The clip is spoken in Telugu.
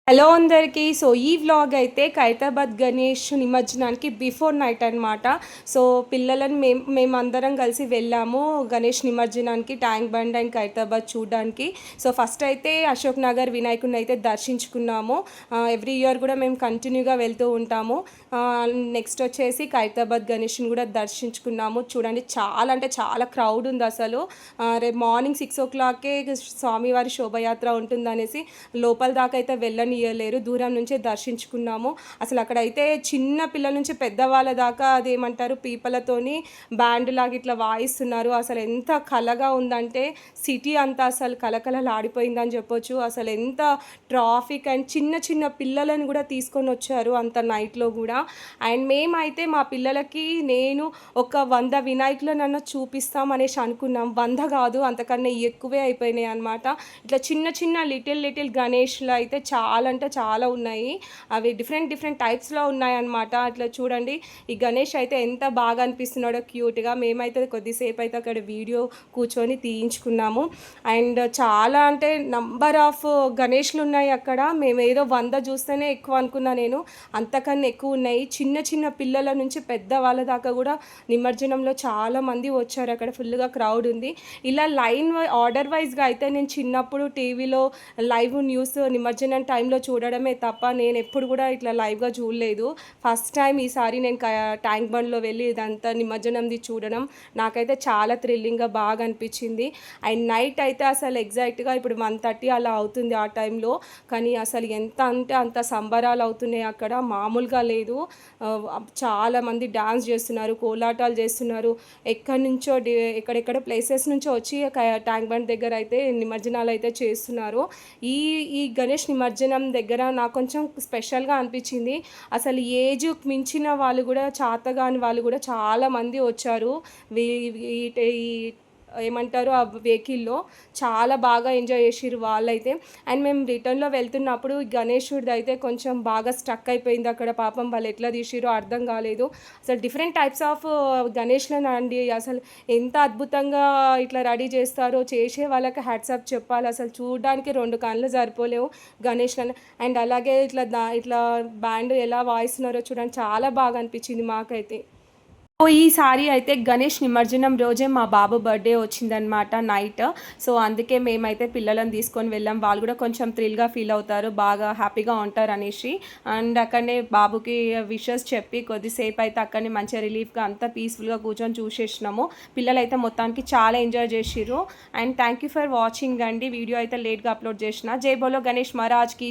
హలో అందరికీ. సో ఈ వ్లాగ్ అయితే ఖైరతాబాద్ గణేష్ నిమజ్జనానికి బిఫోర్ నైట్ అనమాట. సో పిల్లలను మేమందరం కలిసి వెళ్ళాము గణేష్ నిమజ్జనానికి, ట్యాంక్ బండ్ అండ్ ఖైరతాబాద్ చూడడానికి. సో ఫస్ట్ అయితే అశోక్ నగర్ వినాయకుడిని అయితే దర్శించుకున్నాము. ఎవ్రీ ఇయర్ కూడా మేము కంటిన్యూగా వెళ్తూ ఉంటాము. నెక్స్ట్ వచ్చేసి ఖైరతాబాద్ గణేష్ని కూడా దర్శించుకున్నాము. చూడండి, చాలా అంటే చాలా క్రౌడ్ ఉంది అసలు. రేపు మార్నింగ్ 6 o'clockకే స్వామివారి శోభయాత్ర ఉంటుందనేసి లోపల దాకా అయితే వెళ్ళనియలేరు, దూరం నుంచే దర్శించుకున్నాము. అసలు అక్కడైతే చిన్న పిల్లల నుంచి పెద్దవాళ్ళ దాకా అదేమంటారు పీపలతోని బ్యాండ్ లాగా ఇట్లా వాయిస్తున్నారు. అసలు ఎంత కలగా ఉందంటే సిటీ అంతా అసలు కలకలలాడిపోయిందని చెప్పొచ్చు. అసలు ఎంత ట్రాఫిక్ అండ్ చిన్న చిన్న పిల్లలను కూడా తీసుకొని వచ్చారు అంత నైట్లో కూడా. అండ్ మేమైతే మా పిల్లలకి నేను ఒక 100 వినాయకులను చూపిస్తాం అనేసి అనుకున్నాం. 100 కాదు, అంతకన్నా ఎక్కువే అయిపోయినాయి అనమాట. ఇట్లా చిన్న చిన్న లిటిల్ గణేష్లు అయితే చాలా అంటే చాలా ఉన్నాయి. అవి డిఫరెంట్ టైప్స్లో ఉన్నాయన్నమాట. అట్లా చూడండి, ఈ గణేష్ అయితే ఎంత బాగా అనిపిస్తున్నాడో క్యూట్గా. మేమైతే కొద్దిసేపు అయితే అక్కడ వీడియో కూర్చొని తీయించుకున్నాము. అండ్ చాలా అంటే నంబర్ ఆఫ్ గణేష్లు ఉన్నాయి అక్కడ. మేము ఏదో 100 చూస్తేనే ఎక్కువ అనుకున్నా నేను, అంతకన్నా ఎక్కువ ఉన్నాయి. చిన్న చిన్న పిల్లల నుంచి పెద్ద వాళ్ళ దాకా కూడా నిమజ్జనంలో చాలామంది వచ్చారు. అక్కడ ఫుల్గా క్రౌడ్ ఉంది. ఇలా లైన్ ఆర్డర్ వైజ్గా అయితే నేను చిన్నప్పుడు టీవీలో లైవ్ న్యూస్ నిమజ్జనం టైంలో చూడడమే తప్ప నేను ఎప్పుడు కూడా ఇట్లా లైవ్గా చూడలేదు. ఫస్ట్ టైం ఈసారి నేను ట్యాంక్ బండ్లో వెళ్ళి ఇదంతా నిమజ్జనంది చూడడం నాకైతే చాలా థ్రిల్లింగ్గా బాగా అనిపించింది. అండ్ నైట్ అయితే అసలు ఎగ్జాక్ట్గా ఇప్పుడు 1:30 అలా అవుతుంది ఆ టైంలో. కానీ అసలు ఎంత అంటే అంత సంబరాలు అవుతున్నాయి అక్కడ, మామూలుగా లేదు. చాలామంది డాన్స్ చేస్తున్నారు, కోలాటాలు చేస్తున్నారు. ఎక్కడి నుంచో ఎక్కడెక్కడ ప్లేసెస్ నుంచో వచ్చి ట్యాంక్ బండ్ దగ్గర అయితే నిమజ్జనాలు అయితే చేస్తున్నారు. ఈ ఈ గణేష్ నిమజ్జనం దగ్గర నాకు కొంచెం స్పెషల్గా అనిపించింది. అసలు ఏజ్ మించిన వాళ్ళు కూడా, చాతగాని వాళ్ళు కూడా చాలామంది వచ్చారు. ఈ ఏమంటారు ఆ వెహికల్లో చాలా బాగా ఎంజాయ్ చేసిర్రు వాళ్ళైతే. అండ్ మేము రిటర్న్లో వెళ్తున్నప్పుడు గణేశుడిది అయితే కొంచెం బాగా స్ట్రక్ అయిపోయింది అక్కడ. పాపం వాళ్ళు ఎట్లా తీసిరో అర్థం కాలేదు. అసలు డిఫరెంట్ టైప్స్ ఆఫ్ గణేష్లను అండి, అసలు ఎంత అద్భుతంగా ఇట్లా రెడీ చేస్తారో. చేసే వాళ్ళకి హ్యాట్సాప్ చెప్పాలి. అసలు చూడడానికి 2 కళ్ళు సరిపోలేవు గణేష్లను. అండ్ అలాగే ఇట్లా బ్యాండ్ ఎలా వాయిస్తున్నారో చూడండి, చాలా బాగా అనిపించింది మాకైతే. ఈసారి అయితే గణేష్ నిమజ్జనం రోజే మా బాబు బర్త్డే వచ్చిందనమాట నైట్. సో అందుకే మేమైతే పిల్లలను తీసుకొని వెళ్ళాం. వాళ్ళు కూడా కొంచెం థ్రిల్గా ఫీల్ అవుతారు, బాగా హ్యాపీగా ఉంటారు అనేసి. అండ్ అక్కడనే బాబుకి విషెస్ చెప్పి కొద్దిసేపు అయితే అక్కడనే మంచిగా రిలీఫ్గా అంతా పీస్ఫుల్గా కూర్చొని చూసేసినాము. పిల్లలు అయితే మొత్తానికి చాలా ఎంజాయ్ చేసిర్రు. And thank you for watching అండి. వీడియో అయితే లేట్గా అప్లోడ్ చేసిన. జై బోలో గణేష్ మహారాజ్కి.